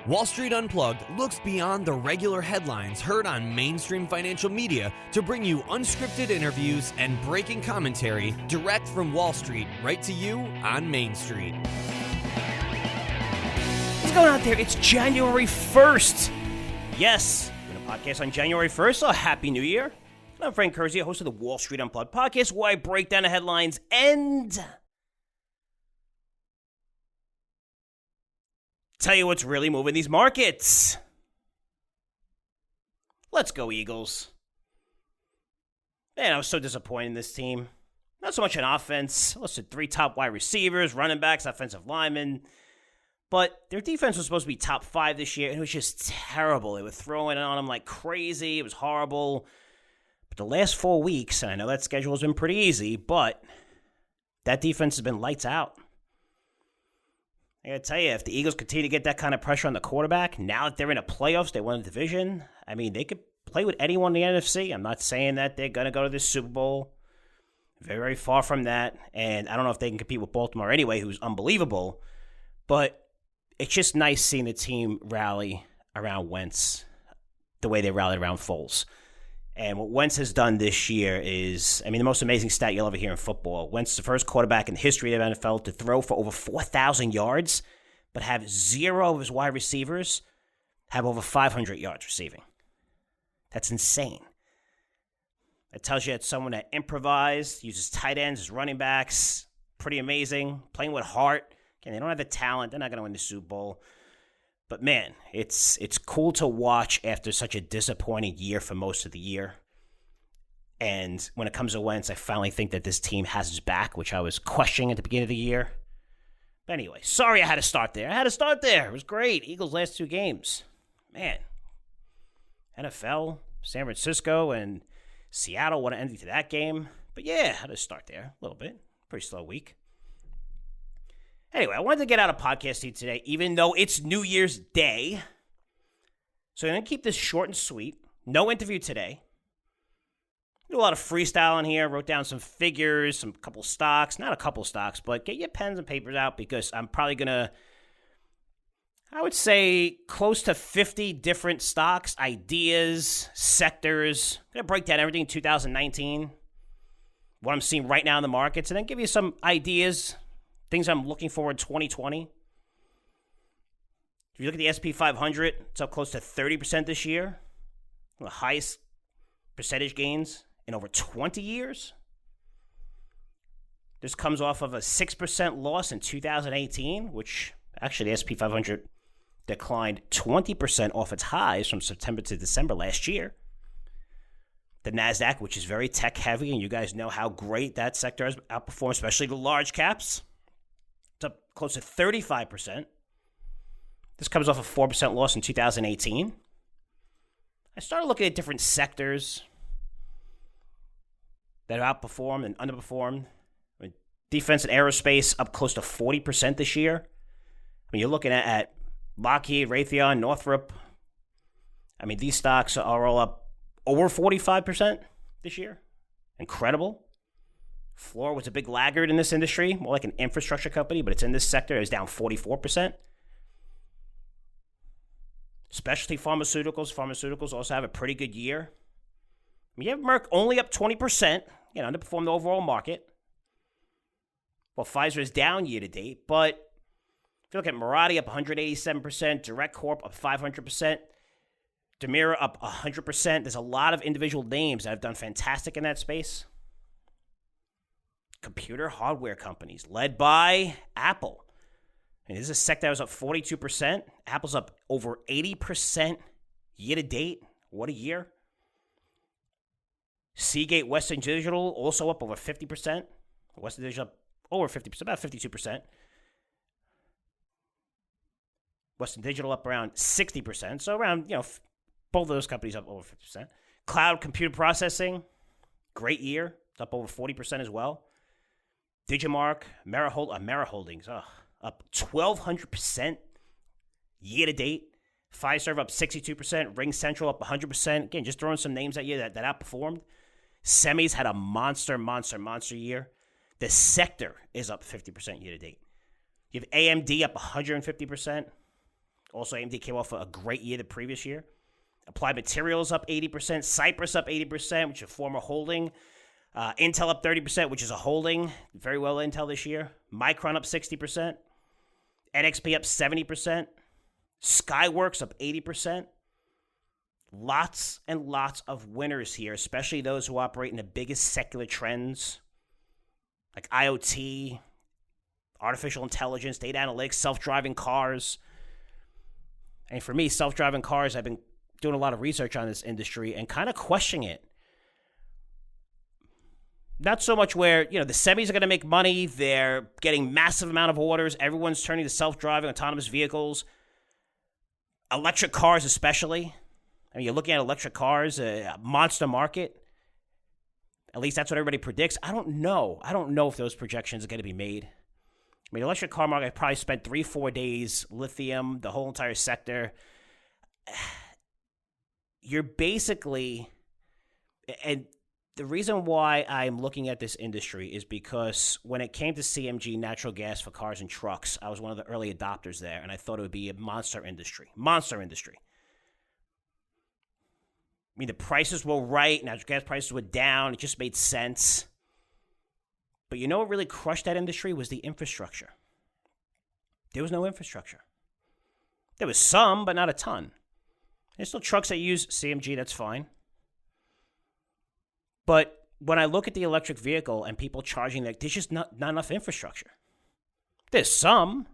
Wall Street Unplugged looks beyond the regular headlines heard on mainstream financial media to bring you unscripted interviews and breaking commentary direct from Wall Street right to you on Main Street. What's going on there? It's January 1st. Yes, we're going to podcast on January 1st, so Happy New Year. I'm Frank Curzio, host of the Wall Street Unplugged podcast, where I break down the headlines and tell you what's really moving these markets. Let's go, Eagles. Man, I was so disappointed in this team. Not so much on offense. I listed 3 top wide receivers, running backs, offensive linemen. But their defense was supposed to be top 5 this year, and it was just terrible. They were throwing it on them like crazy. It was horrible. But the last 4 weeks, and I know that schedule has been pretty easy, but that defense has been lights out. I gotta tell you, if the Eagles continue to get that kind of pressure on the quarterback, now that they're in the playoffs, they won the division, I mean, they could play with anyone in the NFC. I'm not saying that they're going to go to the Super Bowl. Very, very far from that. And I don't know if they can compete with Baltimore anyway, who's unbelievable. But it's just nice seeing the team rally around Wentz the way they rallied around Foles. And what Wentz has done this year is, I mean, the most amazing stat you'll ever hear in football. Wentz is the first quarterback in the history of the NFL to throw for over 4,000 yards, but have 0 of his wide receivers have over 500 yards receiving. That's insane. It tells you it's someone that improvised, uses tight ends as running backs. Pretty amazing. Playing with heart. Again, they don't have the talent. They're not going to win the Super Bowl. But man, it's cool to watch after such a disappointing year for most of the year. And when it comes to Wentz, I finally think that this team has his back, which I was questioning at the beginning of the year. But anyway, sorry I had to start there. It was great. Eagles' last 2 games. Man. NFL, San Francisco, and Seattle, what an ending to that game. But yeah, I had to start there a little bit. Pretty slow week. Anyway, I wanted to get out a podcast today, even though it's New Year's Day. So I'm going to keep this short and sweet. No interview today. Do a lot of freestyle in here. Wrote down some figures, couple stocks. Not a couple stocks, but get your pens and papers out because I'm probably going to, I would say, close to 50 different stocks, ideas, sectors. I'm going to break down everything in 2019, what I'm seeing right now in the markets, and then give you some ideas, things I'm looking for in 2020. If you look at the S&P 500, it's up close to 30% this year. One of the highest percentage gains in over 20 years. This comes off of a 6% loss in 2018, which actually the S&P 500 declined 20% off its highs from September to December last year. The NASDAQ, which is very tech-heavy, and you guys know how great that sector has outperformed, especially the large caps. It's up close to 35%. This comes off a 4% loss in 2018. I started looking at different sectors that have outperformed and underperformed. I mean, defense and aerospace up close to 40% this year. I mean, you're looking at Lockheed, Raytheon, Northrop. I mean, these stocks are all up over 45% this year. Incredible. Fluor was a big laggard in this industry, more like an infrastructure company, but it's in this sector. It was down 44%. Specialty pharmaceuticals. Pharmaceuticals also have a pretty good year. I mean, you have Merck only up 20%, underperformed the overall market. Well, Pfizer is down year to date, but if you look at Mirati up 187%, Direct Corp up 500%, Demira up 100%. There's a lot of individual names that have done fantastic in that space. Computer hardware companies led by Apple. And this is a sector that was up 42%. Apple's up over 80% year to date. What a year. Seagate Western Digital also up over 50%. Western Digital up over 50%, about 52%. Western Digital up around 60%. So around, both of those companies up over 50%. Cloud computer processing, great year. It's up over 40% as well. Digimarc, Mara Holdings, up 1,200% year to date. Fiserv up 62%. Ring Central up 100%. Again, just throwing some names at you that outperformed. Semis had a monster year. The sector is up 50% year to date. You have AMD up 150%. Also, AMD came off a great year the previous year. Applied Materials up 80%. Cypress up 80%, which is a former holding. Intel up 30%, which is a holding. Very well Intel this year. Micron up 60%. NXP up 70%. Skyworks up 80%. Lots and lots of winners here, especially those who operate in the biggest secular trends like IoT, artificial intelligence, data analytics, self-driving cars. And for me, self-driving cars, I've been doing a lot of research on this industry and kind of questioning it. Not so much where, the semis are going to make money. They're getting massive amount of orders. Everyone's turning to self-driving, autonomous vehicles. Electric cars especially. I mean, you're looking at electric cars, a monster market. At least that's what everybody predicts. I don't know. I don't know if those projections are going to be made. I mean, the electric car market, I probably spent 3-4 days, lithium, the whole entire sector. You're basically, and the reason why I'm looking at this industry is because when it came to CMG, natural gas for cars and trucks, I was one of the early adopters there, and I thought it would be a monster industry. Monster industry. I mean, the prices were right, natural gas prices were down, it just made sense. But you know what really crushed that industry was the infrastructure. There was no infrastructure. There was some, but not a ton. There's still trucks that use CMG, that's fine. But when I look at the electric vehicle and people charging that, there's just not enough infrastructure. There's some,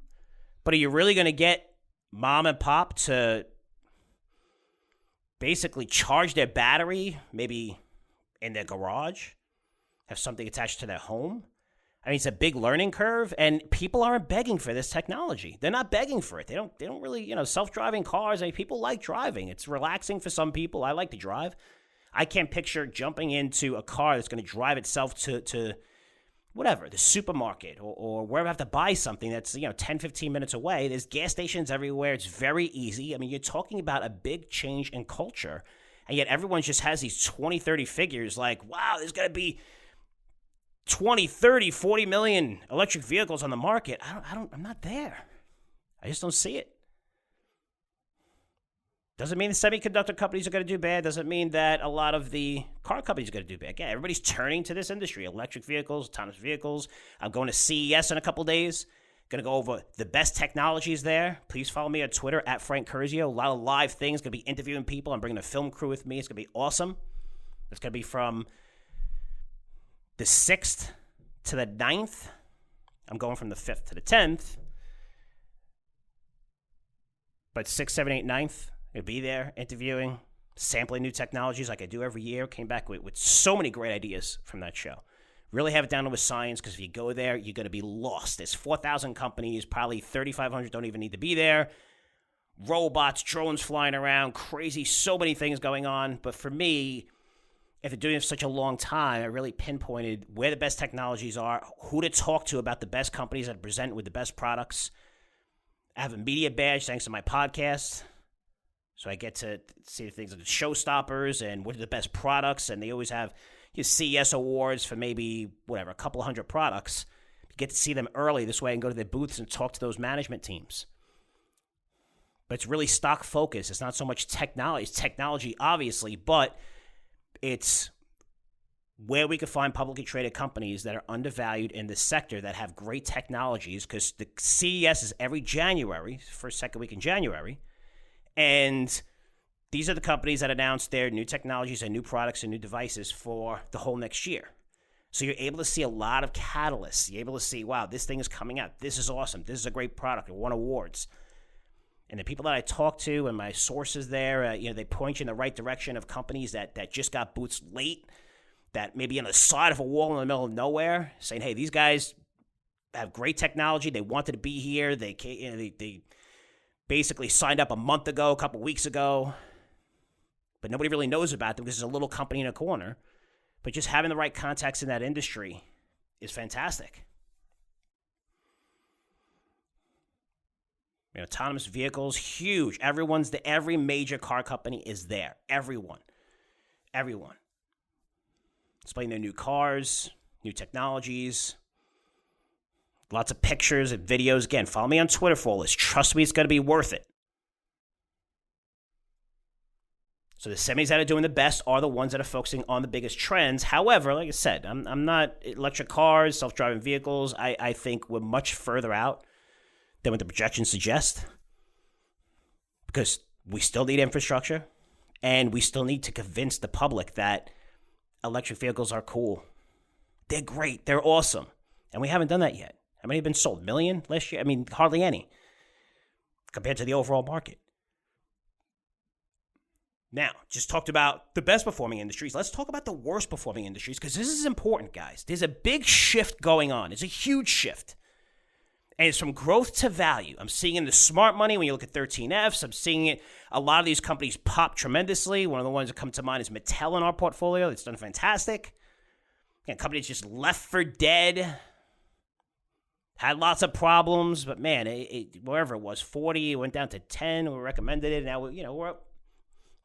but are you really going to get mom and pop to basically charge their battery, maybe in their garage, have something attached to their home? I mean, it's a big learning curve, and people aren't begging for this technology. They're not begging for it. They don't really, self-driving cars. I mean, people like driving. It's relaxing for some people. I like to drive. I can't picture jumping into a car that's going to drive itself to whatever, the supermarket or wherever I have to buy something that's, 10, 15 minutes away. There's gas stations everywhere. It's very easy. I mean, you're talking about a big change in culture, and yet everyone just has these 20, 30 figures like, wow, there's going to be 20, 30, 40 million electric vehicles on the market. I'm not there. I just don't see it. Doesn't mean the semiconductor companies are going to do bad. Doesn't mean that a lot of the car companies are going to do bad. Again, everybody's turning to this industry. Electric vehicles, autonomous vehicles. I'm going to CES in a couple days. Going to go over the best technologies there. Please follow me on Twitter at Frank Curzio. A lot of live things. Going to be interviewing people. I'm bringing a film crew with me. It's going to be awesome. It's going to be from the 6th to the 9th. I'm going from the 5th to the 10th. But 6th, 7th, 8th, 9th. I'll be there interviewing, sampling new technologies like I do every year. Came back with so many great ideas from that show. Really have it down to a science, because if you go there, you're going to be lost. There's 4,000 companies, probably 3,500 don't even need to be there. Robots, drones flying around, crazy, so many things going on. But for me, after doing it for such a long time, I really pinpointed where the best technologies are, who to talk to about the best companies that present with the best products. I have a media badge thanks to my podcast. So I get to see things like the showstoppers and what are the best products, and they always have CES awards for maybe, a couple hundred products. You get to see them early. This way I can go to their booths and talk to those management teams. But it's really stock focused. It's not so much technology. It's technology, obviously, but it's where we can find publicly traded companies that are undervalued in this sector that have great technologies, because the CES is every January, first, second week in January. And these are the companies that announce their new technologies and new products and new devices for the whole next year. So you're able to see a lot of catalysts. You're able to see, wow, this thing is coming out. This is awesome. This is a great product. It won awards. And the people that I talk to and my sources there, they point you in the right direction of companies that just got boots late, that may be on the side of a wall in the middle of nowhere, saying, hey, these guys have great technology. They wanted to be here. They basically signed up a month ago, a couple weeks ago, but nobody really knows about them because there's a little company in a corner. But just having the right contacts in that industry is fantastic. Autonomous vehicles, huge. Every major car company is there. Everyone. Displaying their new cars, new technologies. Lots of pictures and videos. Again, follow me on Twitter for all this. Trust me, it's going to be worth it. So the semis that are doing the best are the ones that are focusing on the biggest trends. However, like I said, I'm not electric cars, self-driving vehicles. I think we're much further out than what the projections suggest because we still need infrastructure and we still need to convince the public that electric vehicles are cool. They're great. They're awesome. And we haven't done that yet. How many have been sold? 1 million last year? I mean, hardly any compared to the overall market. Now, just talked about the best performing industries. Let's talk about the worst performing industries because this is important, guys. There's a big shift going on. It's a huge shift. And it's from growth to value. I'm seeing in the smart money when you look at 13Fs. I'm seeing it. A lot of these companies pop tremendously. One of the ones that come to mind is Mattel in our portfolio. It's done fantastic. And companies just left for dead. Had lots of problems. But man, wherever it was, 40, it went down to 10. We recommended it. Now, we're up,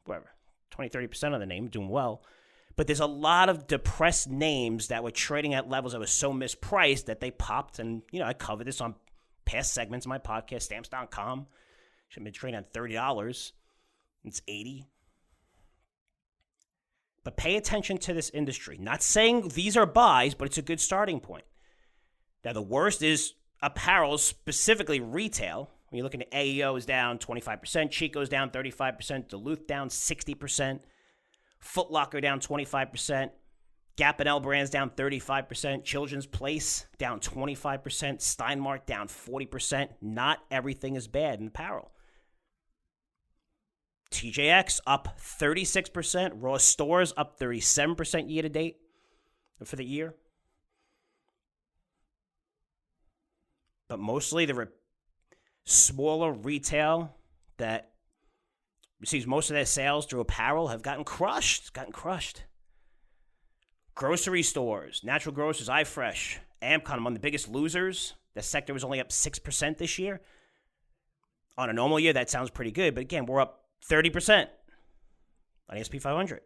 whatever, 20, 30% of the name, doing well. But there's a lot of depressed names that were trading at levels that were so mispriced that they popped. And, I covered this on past segments of my podcast, Stamps.com. Should have been trading at $30. It's $80. But pay attention to this industry. Not saying these are buys, but it's a good starting point. Now, the worst is apparel, specifically retail. When you're looking at AEO is down 25%, Chico's down 35%, Duluth down 60%. Foot Locker down 25%, Gap and L Brands down 35%, Children's Place down 25%, Steinmart down 40%. Not everything is bad in apparel. TJX up 36%, Ross Stores up 37% year to date for the year. But mostly the smaller retail that receives most of their sales through apparel have gotten crushed. Grocery stores, natural grocers, iFresh, Amcon among the biggest losers. The sector was only up 6% this year. On a normal year, that sounds pretty good. But again, we're up 30% on the S&P 500.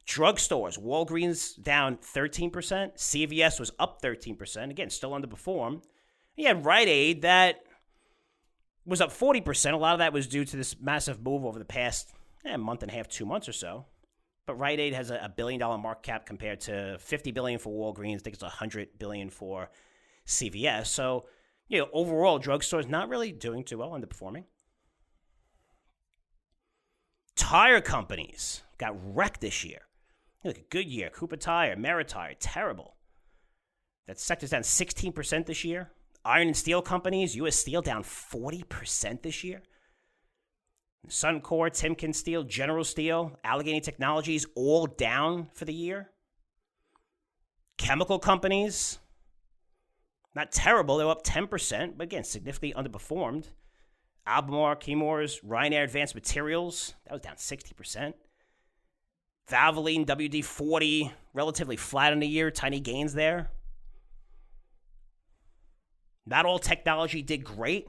Drugstores, Walgreens down 13%. CVS was up 13%. Again, still underperformed. You had Rite Aid that was up 40%. A lot of that was due to this massive move over the past month and a half, 2 months or so. But Rite Aid has a $1 billion market cap compared to $50 billion for Walgreens. I think it's $100 billion for CVS. So, overall, drugstores not really doing too well, underperforming. Tire companies got wrecked this year. Look at Goodyear, Cooper Tire, Merit Tire, terrible. That sector's down 16% this year. Iron and steel companies, U.S. Steel down 40% this year. Suncor, Timken Steel, General Steel, Allegheny Technologies, all down for the year. Chemical companies, not terrible. They're up 10%, but again, significantly underperformed. Albemarle, Chemours, Ryanair Advanced Materials, that was down 60%. Valvoline, WD-40, relatively flat in the year, tiny gains there. Not all technology did great.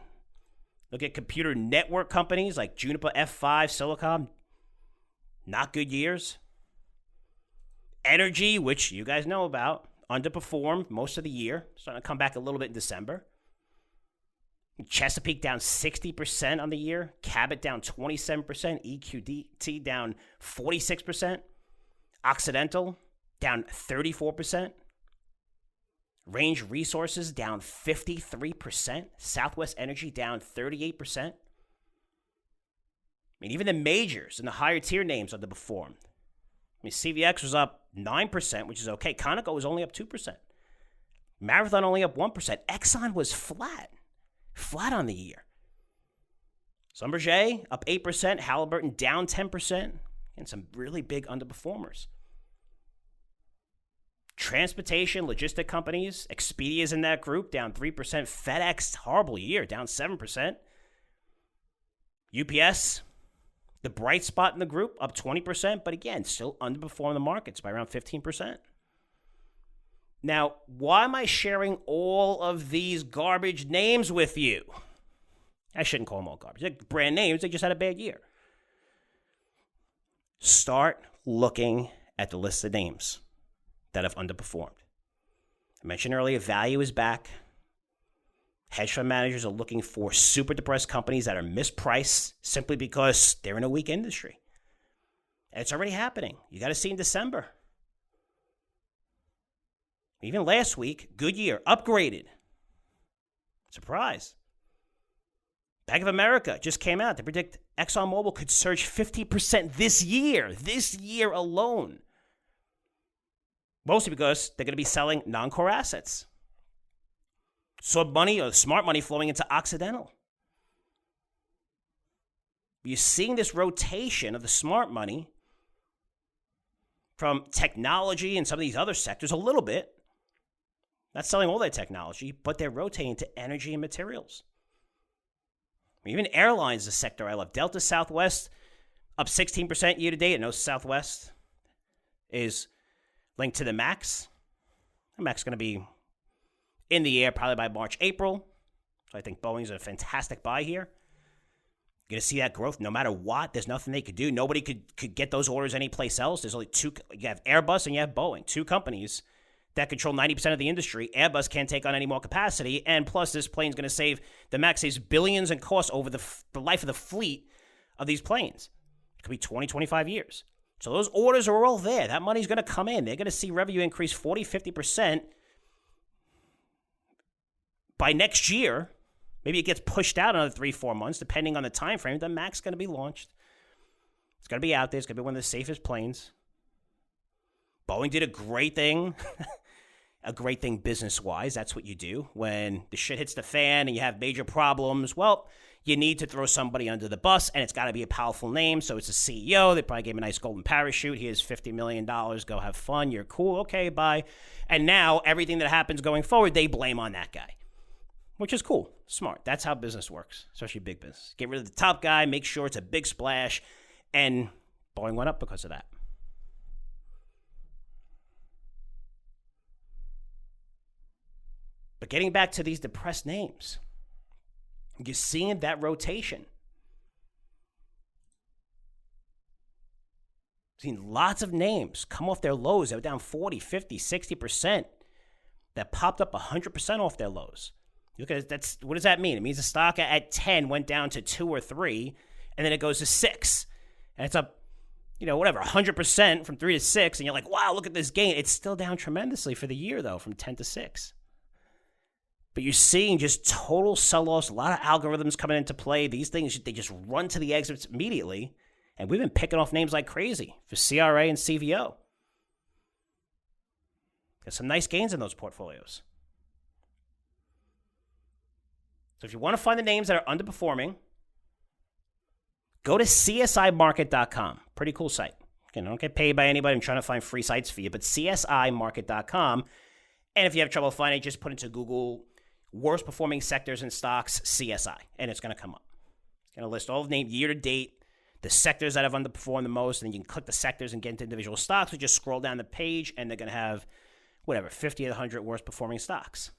Look at computer network companies like Juniper, F5, Silicon. Not good years. Energy, which you guys know about, underperformed most of the year. Starting to come back a little bit in December. Chesapeake down 60% on the year. Cabot down 27%. EQT down 46%. Occidental down 34%. Range Resources down 53%. Southwest Energy down 38%. I mean, even the majors and the higher tier names underperformed. I mean, CVX was up 9%, which is okay. Conoco was only up 2%. Marathon only up 1%. Exxon was flat on the year. Schlumberger up 8%. Halliburton down 10%. And some really big underperformers. Transportation, logistic companies, Expedia's in that group, down 3%. FedEx, horrible year, down 7%. UPS, the bright spot in the group, up 20%, but again, still underperforming the markets by around 15%. Now, why am I sharing all of these garbage names with you? I shouldn't call them all garbage. They're brand names, they just had a bad year. Start looking at the list of names that have underperformed. I mentioned earlier, value is back. Hedge fund managers are looking for super depressed companies that are mispriced simply because they're in a weak industry. And it's already happening. You got to see in December. Even last week, Goodyear upgraded. Surprise. Bank of America just came out to predict ExxonMobil could surge 50% this year alone. Mostly because they're going to be selling non-core assets. So money or smart money flowing into Occidental. You're seeing this rotation of the smart money from technology and some of these other sectors a little bit. Not selling all their technology, but they're rotating to energy and materials. Even airlines is a sector I love. Delta, Southwest, up 16% year to date. I know Southwest is linked to the MAX. The MAX is going to be in the air probably by March, April. So I think Boeing's a fantastic buy here. You're going to see that growth no matter what. There's nothing they could do. Nobody could get those orders anyplace else. There's only two. You have Airbus and you have Boeing, two companies that control 90% of the industry. Airbus can't take on any more capacity. And plus, this plane's going to save, the MAX saves billions in costs over the life of the fleet of these planes. It could be 20, 25 years. So those orders are all there. That money's going to come in. They're going to see revenue increase 40, 50% by next year. Maybe it gets pushed out another 3-4 months, depending on the time frame. The MAX is going to be launched. It's going to be out there. It's going to be one of the safest planes. Boeing did a great thing. A great thing business-wise. That's what you do. When the shit hits the fan and you have major problems, well, you need to throw somebody under the bus, and it's got to be a powerful name. So it's a CEO. They probably gave him a nice golden parachute. Here's $50 million. Go have fun. You're cool. Okay, bye. And now everything that happens going forward, they blame on that guy, which is cool. Smart. That's how business works, especially big business. Get rid of the top guy, make sure it's a big splash, and Boeing went up because of that. But getting back to these depressed names, you're seeing that rotation. Seen lots of names come off their lows. They were down 40, 50, 60%. That popped up 100% off their lows. Look at it, what does that mean? It means the stock at 10 went down to 2 or 3, and then it goes to 6. And it's up, 100% from 3 to 6. And you're like, wow, look at this gain. It's still down tremendously for the year, though, from 10 to 6. But you're seeing just total sell-offs, a lot of algorithms coming into play. These things, they just run to the exits immediately. And we've been picking off names like crazy for CRA and CVO. Got some nice gains in those portfolios. So if you want to find the names that are underperforming, go to csimarket.com. Pretty cool site. Again, I don't get paid by anybody. I'm trying to find free sites for you, but csimarket.com. And if you have trouble finding it, just put into Google worst performing sectors and stocks, CSI, and it's going to come up. It's going to list all the names year to date, the sectors that have underperformed the most, and then you can click the sectors and get into individual stocks. We just scroll down the page, and they're going to have, 50 to 100 worst performing stocks.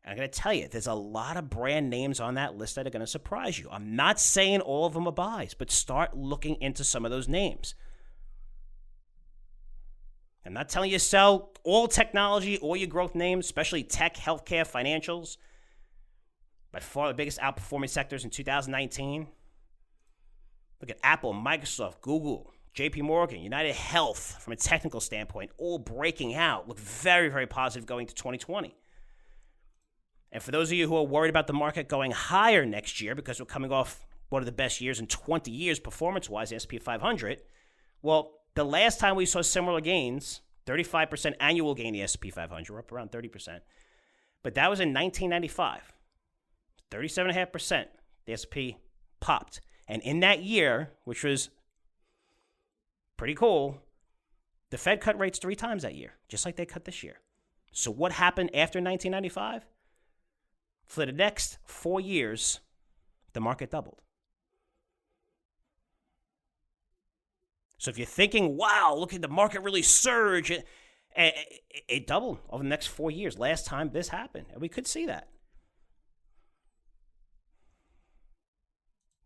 And I'm going to tell you, there's a lot of brand names on that list that are going to surprise you. I'm not saying all of them are buys, but start looking into some of those names. I'm not telling you to sell all technology, all your growth names, especially tech, healthcare, financials. By far the biggest outperforming sectors in 2019. Look at Apple, Microsoft, Google, JP Morgan, United Health, from a technical standpoint, all breaking out. Look very, very positive going to 2020. And for those of you who are worried about the market going higher next year because we're coming off one of the best years in 20 years performance-wise, the S&P 500, well, the last time we saw similar gains, 35% annual gain in the S&P 500, we're up around 30%, but that was in 1995. 37.5%, the S&P popped. And in that year, which was pretty cool, the Fed cut rates 3 times that year, just like they cut this year. So what happened after 1995? For the next 4 years, the market doubled. So if you're thinking, wow, look at the market really surge, it doubled over the next 4 years. Last time this happened, and we could see that.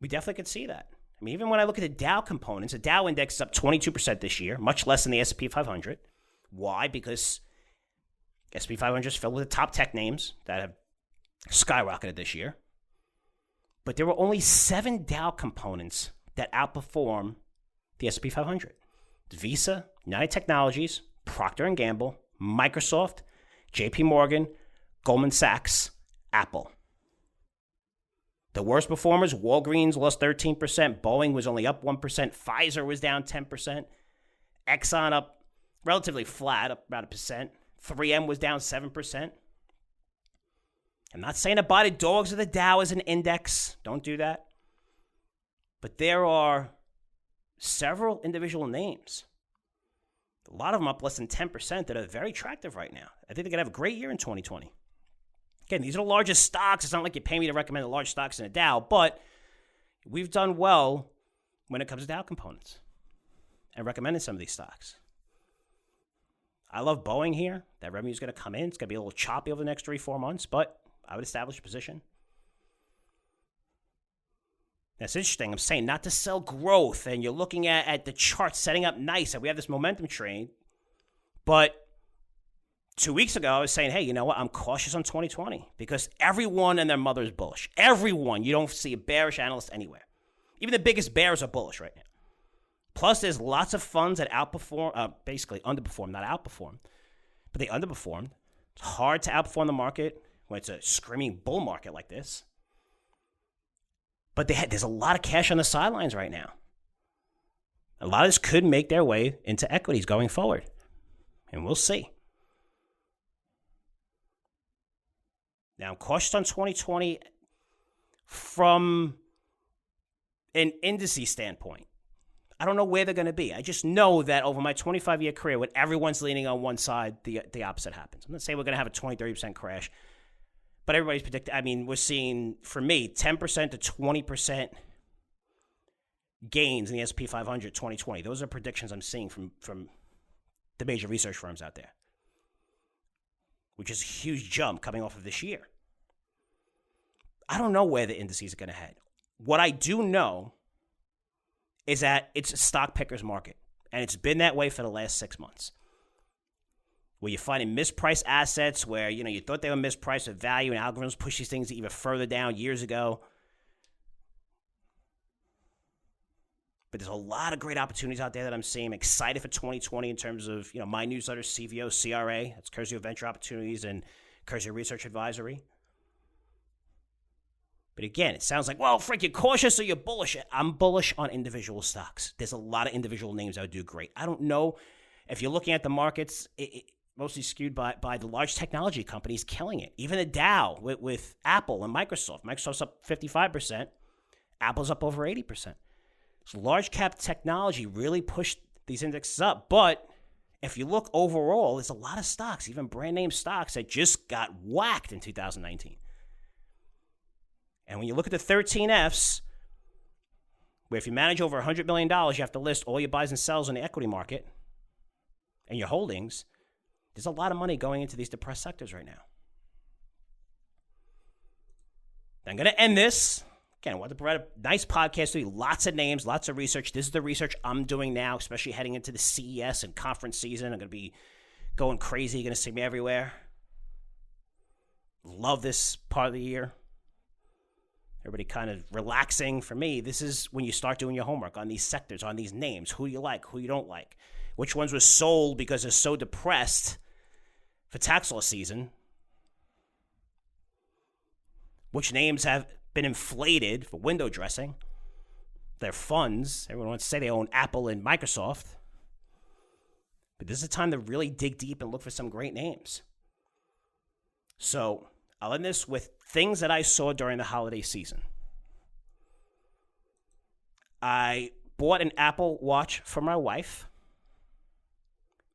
We definitely could see that. I mean, even when I look at the Dow components, the Dow index is up 22% this year, much less than the S&P 500. Why? Because S&P 500 is filled with the top tech names that have skyrocketed this year. But there were only 7 Dow components that outperform the S&P 500. Visa, United Technologies, Procter & Gamble, Microsoft, JP Morgan, Goldman Sachs, Apple. The worst performers, Walgreens lost 13%, Boeing was only up 1%, Pfizer was down 10%, Exxon up relatively flat, up about 1%, 3M was down 7%. I'm not saying to buy the dogs of the Dow as an index. Don't do that. But there are several individual names. A lot of them up less than 10% that are very attractive right now. I think they're going to have a great year in 2020. Again, these are the largest stocks. It's not like you pay me to recommend the large stocks in the Dow, but we've done well when it comes to Dow components and recommending some of these stocks. I love Boeing here. That revenue is going to come in. It's going to be a little choppy over the next 3-4 months, but I would establish a position. That's interesting. I'm saying not to sell growth, and you're looking at the chart setting up nice, and we have this momentum train. But 2 weeks ago, I was saying, hey, you know what? I'm cautious on 2020 because everyone and their mother is bullish. Everyone. You don't see a bearish analyst anywhere. Even the biggest bears are bullish right now. Plus, there's lots of funds that basically underperform, not outperform, but they underperformed. It's hard to outperform the market when it's a screaming bull market like this. But there's a lot of cash on the sidelines right now. A lot of this could make their way into equities going forward. And we'll see. Now, I'm cautious on 2020 from an indices standpoint. I don't know where they're going to be. I just know that over my 25-year career, when everyone's leaning on one side, the opposite happens. I'm not saying we're going to have a 20-30% crash. But everybody's predicting, we're seeing, for me, 10% to 20% gains in the S&P 500 2020. Those are predictions I'm seeing from the major research firms out there, which is a huge jump coming off of this year. I don't know where the indices are going to head. What I do know is that it's a stock picker's market, and it's been that way for the last 6 months. Where you're finding mispriced assets where, you thought they were mispriced with value and algorithms push these things even further down years ago. But there's a lot of great opportunities out there that I'm seeing. I'm excited for 2020 in terms of, my newsletter, CVO, CRA. That's Curzio Venture Opportunities and Curzio Research Advisory. But again, it sounds like, well, Frank, you're cautious or you're bullish. I'm bullish on individual stocks. There's a lot of individual names that would do great. I don't know if you're looking at the markets, mostly skewed by the large technology companies killing it. Even the Dow with Apple and Microsoft. Microsoft's up 55%. Apple's up over 80%. So large cap technology really pushed these indexes up. But if you look overall, there's a lot of stocks, even brand name stocks, that just got whacked in 2019. And when you look at the 13 Fs, where if you manage over $100 million, you have to list all your buys and sells in the equity market and your holdings, there's a lot of money going into these depressed sectors right now. I'm going to end this. Again, I want to provide a nice podcast to you. Lots of names, lots of research. This is the research I'm doing now, especially heading into the CES and conference season. I'm going to be going crazy. You're going to see me everywhere. Love this part of the year. Everybody kind of relaxing. For me, this is when you start doing your homework on these sectors, on these names. Who you like, who you don't like. Which ones were sold because they're so depressed for tax law season? Which names have been inflated for window dressing? Their funds. Everyone wants to say they own Apple and Microsoft. But this is a time to really dig deep and look for some great names. So I'll end this with things that I saw during the holiday season. I bought an Apple Watch for my wife.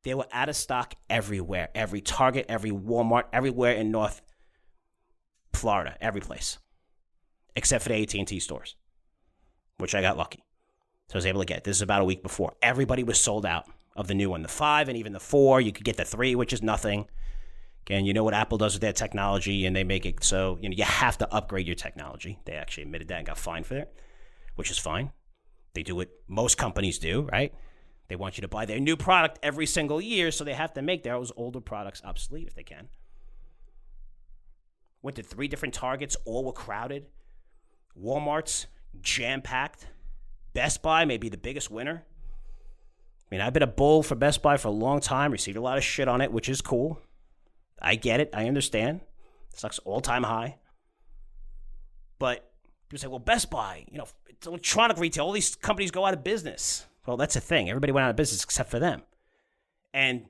They were out of stock everywhere. Every Target, every Walmart, everywhere in North Florida, every place. Except for the AT&T stores, which I got lucky. So I was able to get. This is about a week before. Everybody was sold out of the new one. The 5 and even the 4. You could get the 3, which is nothing. Again, you know what Apple does with their technology, and they make it so you have to upgrade your technology. They actually admitted that and got fined for it, which is fine. They do what most companies do, right? They want you to buy their new product every single year, so they have to make those older products obsolete if they can. Went to 3 different Targets, all were crowded. Walmart's jam-packed. Best Buy may be the biggest winner. I mean, I've been a bull for Best Buy for a long time, received a lot of shit on it, which is cool. I get it. I understand. Stock's all-time high. But people say, well, Best Buy, it's electronic retail. All these companies go out of business. Well, that's the thing. Everybody went out of business except for them. And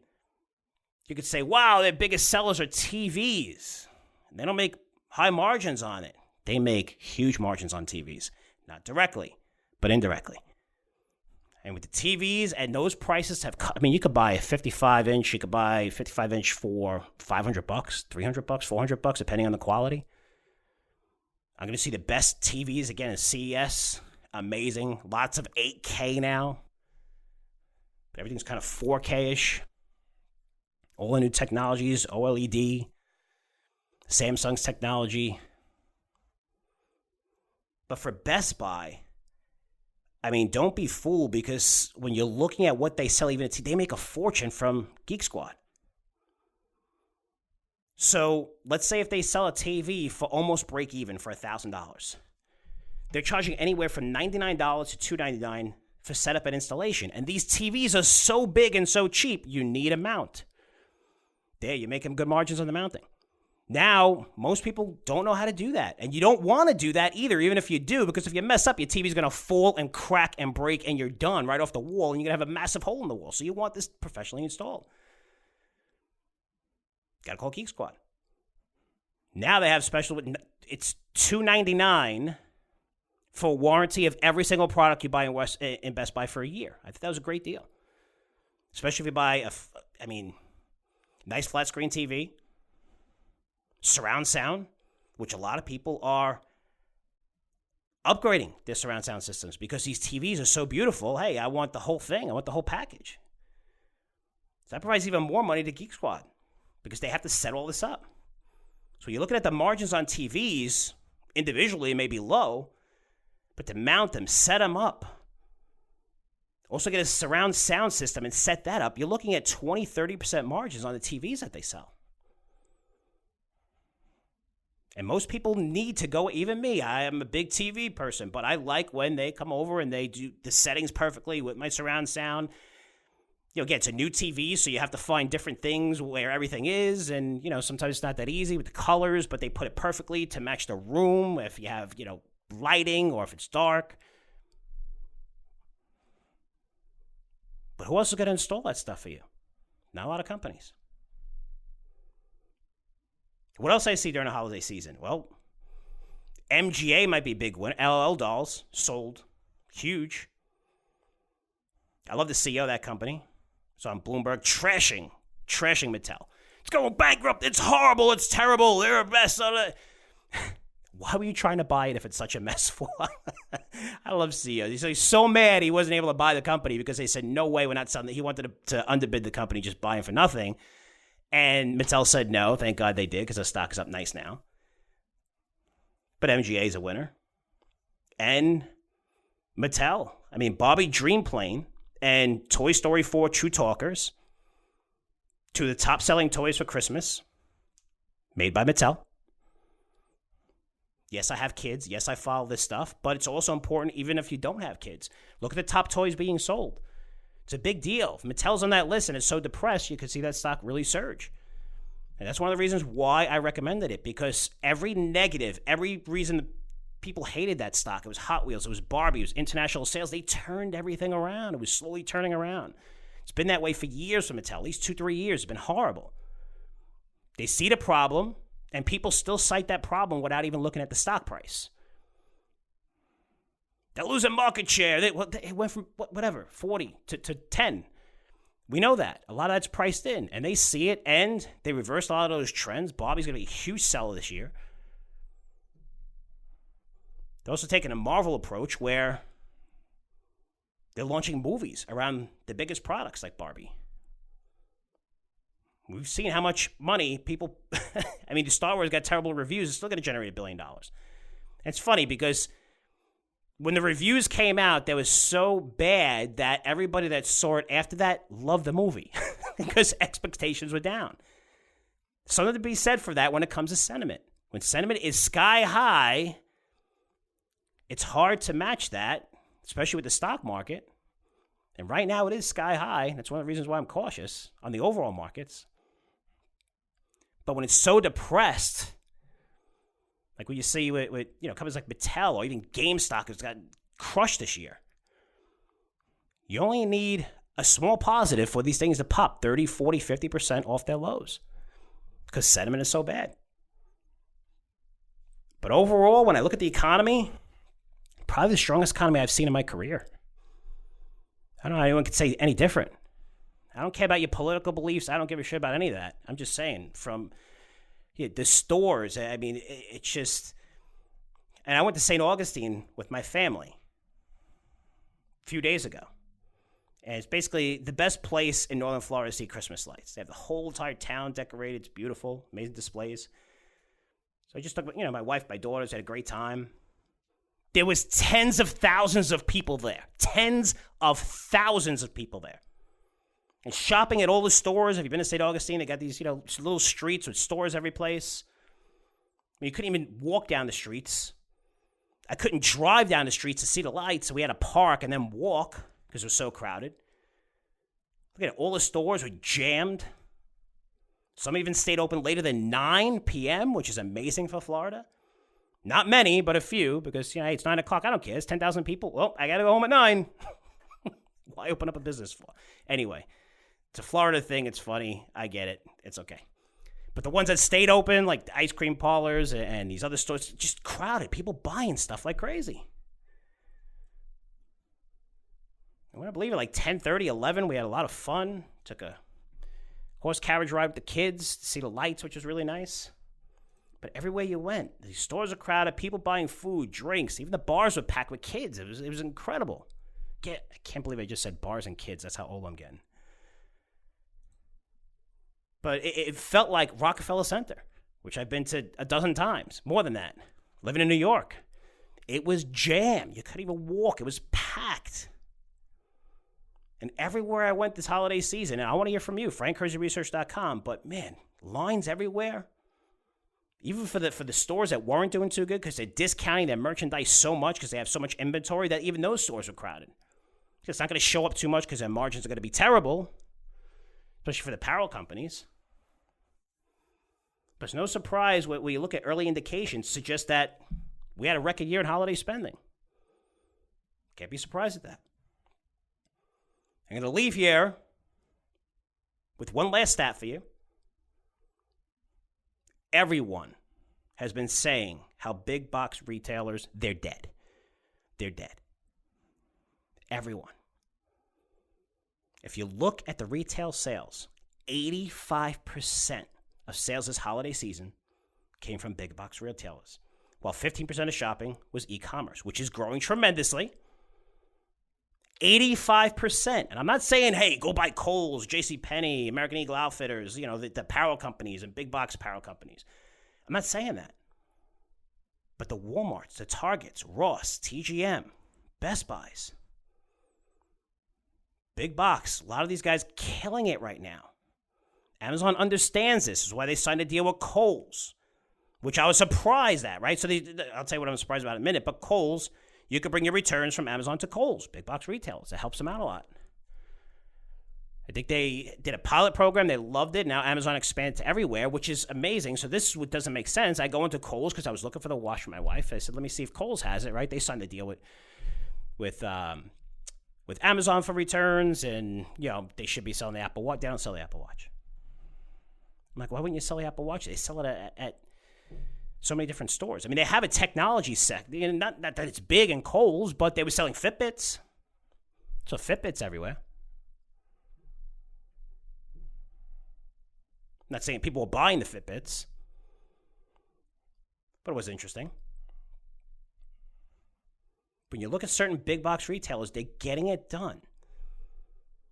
you could say, wow, their biggest sellers are TVs. They don't make high margins on it. They make huge margins on TVs. Not directly, but indirectly. And with the TVs and those prices you could buy a 55-inch, you could buy a 55-inch for $500, $300, $400, depending on the quality. I'm going to see the best TVs again at CES. Amazing. Lots of 8K now. Everything's kind of 4K-ish. All the new technologies, OLED, Samsung's technology. But for Best Buy, don't be fooled, because when you're looking at what they sell, they make a fortune from Geek Squad. So let's say if they sell a TV for almost break even for $1,000, they're charging anywhere from $99 to $299 for setup and installation. And these TVs are so big and so cheap, you need a mount. There, you're making good margins on the mounting. Now, most people don't know how to do that. And you don't want to do that either, even if you do, because if you mess up, your TV's going to fall and crack and break, and you're done right off the wall, and you're going to have a massive hole in the wall. So you want this professionally installed. Got to call Geek Squad. Now they have special, it's $299 for warranty of every single product you buy in Best Buy for a year. I think that was a great deal. Especially if you buy nice flat screen TV, surround sound, which a lot of people are upgrading their surround sound systems because these TVs are so beautiful. Hey, I want the whole thing. I want the whole package. So that provides even more money to Geek Squad because they have to set all this up. So you're looking at the margins on TVs individually, it may be low, but to mount them, set them up, also get a surround sound system and set that up, you're looking at 20-30% margins on the TVs that they sell. And most people need to go, even me, I am a big TV person, but I like when they come over and they do the settings perfectly with my surround sound. Again, it's a new TV, so you have to find different things where everything is. And, sometimes it's not that easy with the colors, but they put it perfectly to match the room if you have, lighting or if it's dark. But who else is going to install that stuff for you? Not a lot of companies. What else I see during the holiday season? Well, MGA might be a big one. LL Dolls sold. Huge. I love the CEO of that company. So on Bloomberg, trashing Mattel. It's going bankrupt. It's horrible. It's terrible. They're a mess. Why were you trying to buy it if it's such a mess for? I love CEO. He's so mad he wasn't able to buy the company because they said, no way, we're not selling it. He wanted to underbid the company, just buy it for nothing. And Mattel said no. Thank God they did because the stock is up nice now. But MGA is a winner. And Mattel. Barbie Dream Plane and Toy Story 4 True Talkers, two of the top-selling toys for Christmas, made by Mattel. Yes, I have kids. Yes, I follow this stuff. But it's also important even if you don't have kids. Look at the top toys being sold. It's a big deal. If Mattel's on that list and it's so depressed, you could see that stock really surge. And that's one of the reasons why I recommended it, because every negative, every reason people hated that stock, it was Hot Wheels, it was Barbie, it was international sales, they turned everything around. It was slowly turning around. It's been that way for years for Mattel. At least 2-3 years. It's been horrible. They see the problem, and people still cite that problem without even looking at the stock price. They're losing market share. It went from 40 to 10. We know that. A lot of that's priced in, and they see it, and they reversed a lot of those trends. Barbie's going to be a huge seller this year. They're also taking a Marvel approach where they're launching movies around the biggest products like Barbie. We've seen how much money people... the Star Wars got terrible reviews. It's still going to generate $1 billion. And it's funny because when the reviews came out, they was so bad that everybody that saw it after that loved the movie because expectations were down. Something to be said for that when it comes to sentiment. When sentiment is sky high, it's hard to match that, especially with the stock market. And right now it is sky high. That's one of the reasons why I'm cautious on the overall markets. But when it's so depressed, like what you see with companies like Mattel or even GameStop has gotten crushed this year, you only need a small positive for these things to pop 30, 40, 50% off their lows because sentiment is so bad. But overall, when I look at the economy, probably the strongest economy I've seen in my career. I don't know how anyone could say any different. I don't care about your political beliefs. I don't give a shit about any of that. I'm just saying from the stores, I mean, it's just... And I went to St. Augustine with my family a few days ago. And it's basically the best place in northern Florida to see Christmas lights. They have the whole entire town decorated. It's beautiful, amazing displays. So I just took, my wife, my daughters, had a great time. There was tens of thousands of people there. Tens of thousands of people there. And shopping at all the stores. Have you been to St. Augustine? They got these, little streets with stores every place. I mean, you couldn't even walk down the streets. I couldn't drive down the streets to see the lights, so we had to park and then walk because it was so crowded. Look at it, all the stores were jammed. Some even stayed open later than 9 p.m., which is amazing for Florida. Not many, but a few, because, hey, it's 9 o'clock. I don't care. It's 10,000 people. Well, I got to go home at 9. Why open up a business for? Anyway, it's a Florida thing. It's funny. I get it. It's okay. But the ones that stayed open, like the ice cream parlors and these other stores, just crowded. People buying stuff like crazy. And when I believe it, like 10:30, 11, we had a lot of fun. Took a horse carriage ride with the kids to see the lights, which was really nice. But everywhere you went, the stores were crowded, people buying food, drinks. Even the bars were packed with kids. It was incredible. I can't believe I just said bars and kids. That's how old I'm getting. But it felt like Rockefeller Center, which I've been to a dozen times, more than that. Living in New York. It was jammed. You couldn't even walk. It was packed. And everywhere I went this holiday season, and I want to hear from you, frankcurzioresearch.com, but man, lines everywhere. Even for the stores that weren't doing too good because they're discounting their merchandise so much because they have so much inventory that even those stores are crowded. It's not going to show up too much because their margins are going to be terrible, especially for the apparel companies. But it's no surprise when you look at early indications suggest that we had a record year in holiday spending. Can't be surprised at that. I'm going to leave here with one last stat for you. Everyone has been saying how big box retailers, they're dead. They're dead. Everyone. If you look at the retail sales, 85% of sales this holiday season came from big box retailers, while 15% of shopping was e-commerce, which is growing tremendously. 85%. And I'm not saying, hey, go buy Kohl's, JCPenney, American Eagle Outfitters, the apparel companies and big box apparel companies. I'm not saying that. But the Walmarts, the Targets, Ross, TGM, Best Buys, big box, a lot of these guys killing it right now. Amazon understands this. This is why they signed a deal with Kohl's, which I was surprised at, right? So I'll tell you what I'm surprised about in a minute. But Kohl's, you could bring your returns from Amazon to Kohl's, big box retailers. That helps them out a lot. I think they did a pilot program. They loved it. Now Amazon expanded to everywhere, which is amazing. So this is what doesn't make sense. I go into Kohl's because I was looking for the wash for my wife. I said, let me see if Kohl's has it, right? They signed the deal with Amazon for returns, and, they should be selling the Apple Watch. They don't sell the Apple Watch. I'm like, why wouldn't you sell the Apple Watch? They sell it at so many different stores. I mean, they have a technology sector. Not that it's big in Kohl's, but they were selling Fitbits. So Fitbits everywhere. I'm not saying people were buying the Fitbits, but it was interesting. When you look at certain big box retailers, they're getting it done.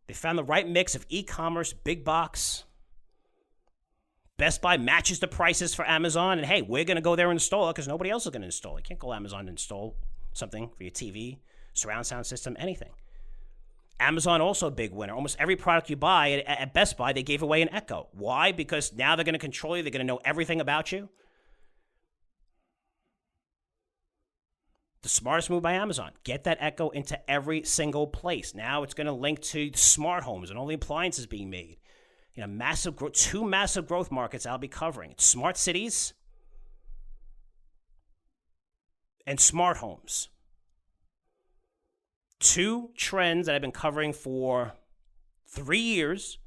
They found the right mix of e-commerce, big box. Best Buy matches the prices for Amazon, and hey, we're going to go there and install it because nobody else is going to install it. You can't go Amazon and install something for your TV, surround sound system, anything. Amazon also a big winner. Almost every product you buy at Best Buy, they gave away an Echo. Why? Because now they're going to control you. They're going to know everything about you. The smartest move by Amazon. Get that Echo into every single place. Now it's going to link to smart homes and all the appliances being made. Two massive growth markets I'll be covering. It's smart cities and smart homes. Two trends that I've been covering for 3 years.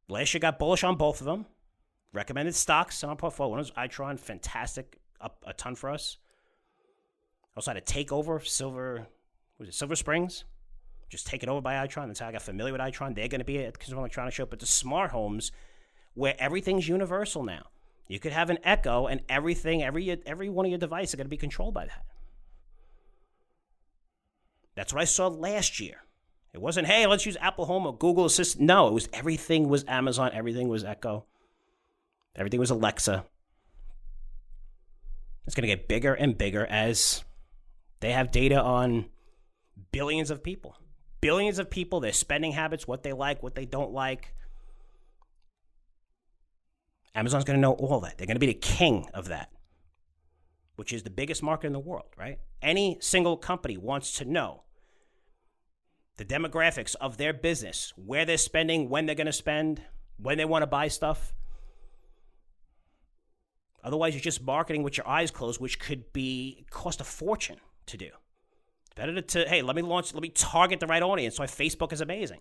Last year got bullish on both of them. Recommended stocks in our portfolio. One was Itron, fantastic, up a ton for us. Also had a takeover, Silver Springs. Just taken over by Itron. That's how I got familiar with Itron. They're going to be at the Consumer Electronics Show. But the smart homes, where everything's universal now. You could have an Echo, and everything, every one of your devices are going to be controlled by that. That's what I saw last year. It wasn't, hey, let's use Apple Home or Google Assistant. No, it was everything was Amazon. Everything was Echo. Everything was Alexa. It's going to get bigger and bigger as they have data on billions of people. Billions of people, their spending habits, what they like, what they don't like. Amazon's going to know all that. They're going to be the king of that, which is the biggest market in the world, right? Any single company wants to know the demographics of their business, where they're spending, when they're going to spend, when they want to buy stuff. Otherwise, you're just marketing with your eyes closed, which could cost a fortune to do. It's better hey, let me target the right audience. So Facebook is amazing.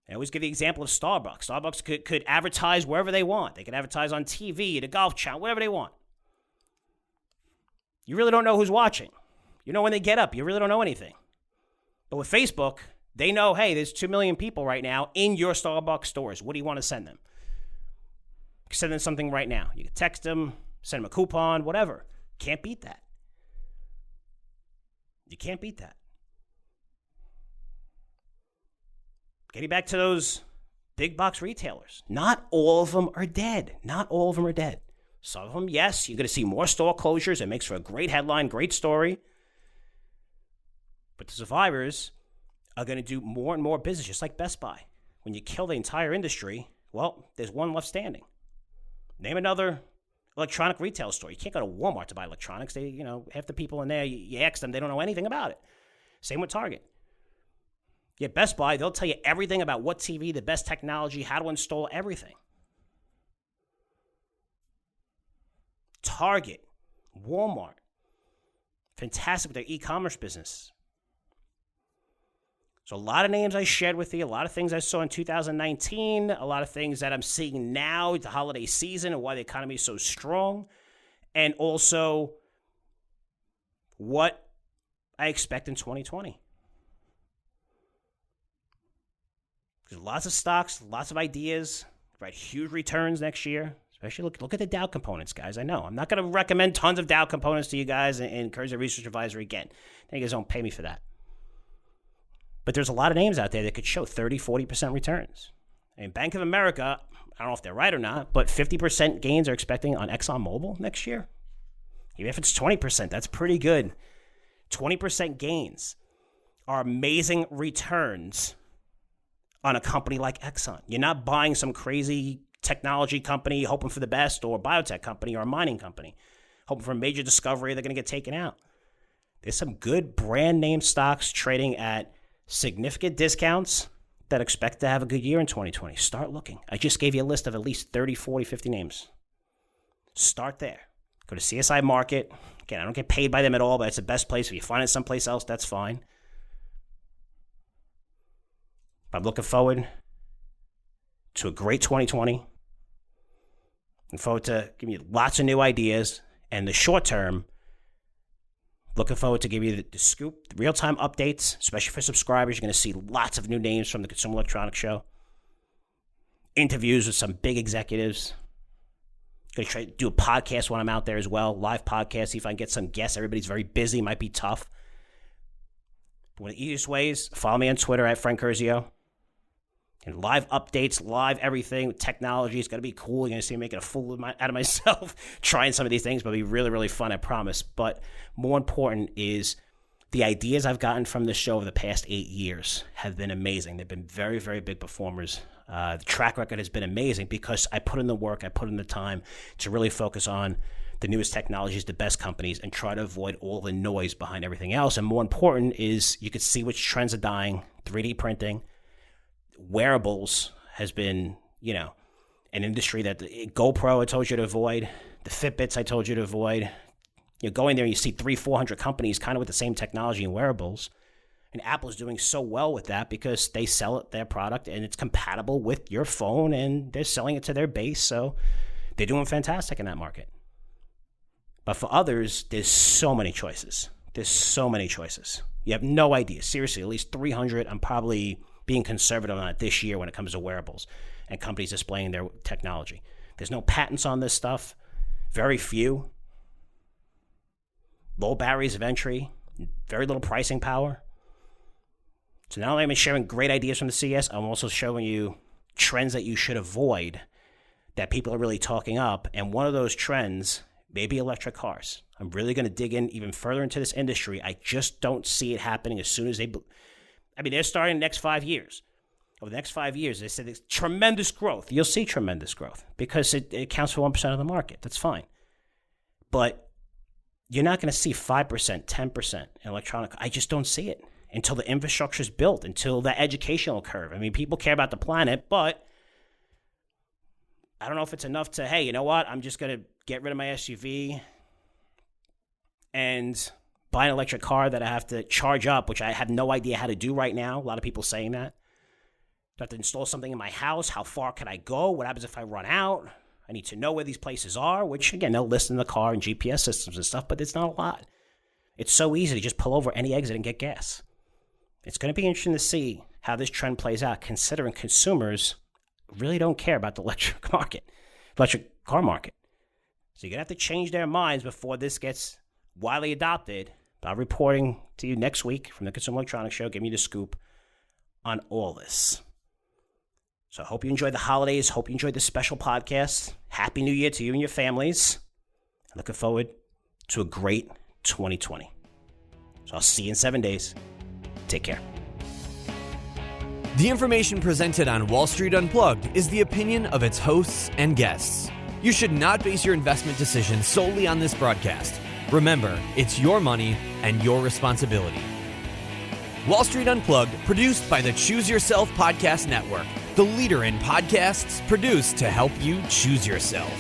I always give the example of Starbucks. Starbucks could advertise wherever they want. They could advertise on TV, the Golf Channel, whatever they want. You really don't know who's watching. You know when they get up. You really don't know anything. But with Facebook, they know, hey, there's 2 million people right now in your Starbucks stores. What do you want to send them? Send them something right now. You can text them, send them a coupon, whatever. Can't beat that. You can't beat that. Getting back to those big box retailers. Not all of them are dead. Not all of them are dead. Some of them, yes, you're going to see more store closures. It makes for a great headline, great story. But the survivors are going to do more and more business, just like Best Buy. When you kill the entire industry, well, there's one left standing. Name another electronic retail store. You can't go to Walmart to buy electronics. Half the people in there, you ask them, they don't know anything about it. Same with Target. Yet Best Buy, they'll tell you everything about what TV, the best technology, how to install everything. Target, Walmart, fantastic with their e-commerce business. So a lot of names I shared with you, a lot of things I saw in 2019, a lot of things that I'm seeing now, the holiday season and why the economy is so strong, and also what I expect in 2020. There's lots of stocks, lots of ideas, right? Huge returns next year. Especially look at the Dow components, guys. I know. I'm not going to recommend tons of Dow components to you guys in Curzio Research Advisory again. You guys don't pay me for that. But there's a lot of names out there that could show 30, 40% returns. And Bank of America, I don't know if they're right or not, but 50% gains are expecting on ExxonMobil next year. Even if it's 20%, that's pretty good. 20% gains are amazing returns on a company like Exxon. You're not buying some crazy technology company hoping for the best, or a biotech company, or a mining company hoping for a major discovery they're going to get taken out. There's some good brand name stocks trading at significant discounts that expect to have a good year in 2020. Start looking. I just gave you a list of at least 30, 40, 50 names. Start there. Go to CSI Market. Again, I don't get paid by them at all, but it's the best place. If you find it someplace else, that's fine. I'm looking forward to a great 2020. Looking forward to giving you lots of new ideas. And the short term, looking forward to giving you the scoop, the real-time updates, especially for subscribers. You're going to see lots of new names from the Consumer Electronics Show. Interviews with some big executives. Going to try to do a podcast when I'm out there as well. Live podcast, see if I can get some guests. Everybody's very busy. Might be tough. But one of the easiest ways, follow me on Twitter at Frank Curzio. And live updates, live everything, technology. It's going to be cool. You're going to see me making a fool out of myself trying some of these things, but it'll be really, really fun, I promise. But more important is the ideas I've gotten from this show over the past 8 years have been amazing. They've been very, very big performers. The track record has been amazing because I put in the work, I put in the time to really focus on the newest technologies, the best companies, and try to avoid all the noise behind everything else. And more important is you could see which trends are dying. 3D printing, wearables has been, an industry that GoPro I told you to avoid, the Fitbits I told you to avoid. You're going there and you see 300-400 companies kind of with the same technology and wearables. And Apple's doing so well with that because they sell their product and it's compatible with your phone and they're selling it to their base. So they're doing fantastic in that market. But for others, there's so many choices. You have no idea. Seriously, at least 300. I'm probably being conservative on it this year when it comes to wearables and companies displaying their technology. There's no patents on this stuff. Very few. Low barriers of entry. Very little pricing power. So not only am I sharing great ideas from the CES, I'm also showing you trends that you should avoid that people are really talking up. And one of those trends may be electric cars. I'm really going to dig in even further into this industry. I just don't see it happening as soon as they're starting the next 5 years. Over the next 5 years, they said it's tremendous growth. You'll see tremendous growth because it accounts for 1% of the market. That's fine. But you're not going to see 5%, 10% in electronic. I just don't see it until the infrastructure is built, until the educational curve. I mean, people care about the planet, but I don't know if it's enough to, hey, you know what? I'm just going to get rid of my SUV and buy an electric car that I have to charge up, which I have no idea how to do right now. A lot of people saying that. Do I have to install something in my house? How far can I go? What happens if I run out? I need to know where these places are, which, again, they'll list in the car and GPS systems and stuff, but it's not a lot. It's so easy to just pull over any exit and get gas. It's going to be interesting to see how this trend plays out, considering consumers really don't care about the electric car market. So you're going to have to change their minds before this gets widely adopted. But I'm reporting to you next week from the Consumer Electronics Show, giving you the scoop on all this. So I hope you enjoyed the holidays. Hope you enjoyed this special podcast. Happy New Year to you and your families. Looking forward to a great 2020. So I'll see you in 7 days. Take care. The information presented on Wall Street Unplugged is the opinion of its hosts and guests. You should not base your investment decisions solely on this broadcast. Remember, it's your money and your responsibility. Wall Street Unplugged, produced by the Choose Yourself Podcast Network, the leader in podcasts produced to help you choose yourself.